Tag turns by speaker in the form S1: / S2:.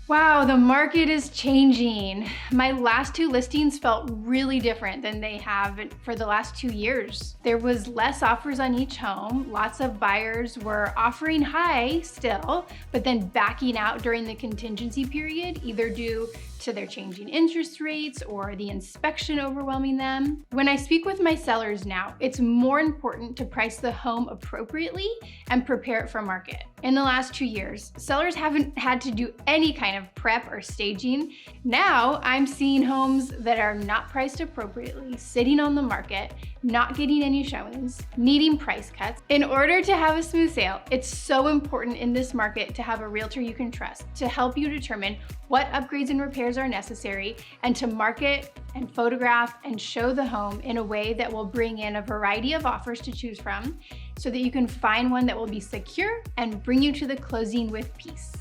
S1: Wow, the market is changing. My last two listings felt really different than they have for the last 2 years. There was less offers on each home. Lots of buyers were offering high still, but then backing out during the contingency period, either due to their changing interest rates or the inspection overwhelming them. When I speak with my sellers now, it's more important to price the home appropriately and prepare it for market. In the last 2 years, sellers haven't had to do any kind of prep or staging. Now I'm seeing homes that are not priced appropriately, sitting on the market, not getting any showings, needing price cuts. In order to have a smooth sale, it's so important in this market to have a realtor you can trust to help you determine what upgrades and repairs are necessary, and to market and photograph and show the home in a way that will bring in a variety of offers to choose from so that you can find one that will be secure and bring you to the closing with peace.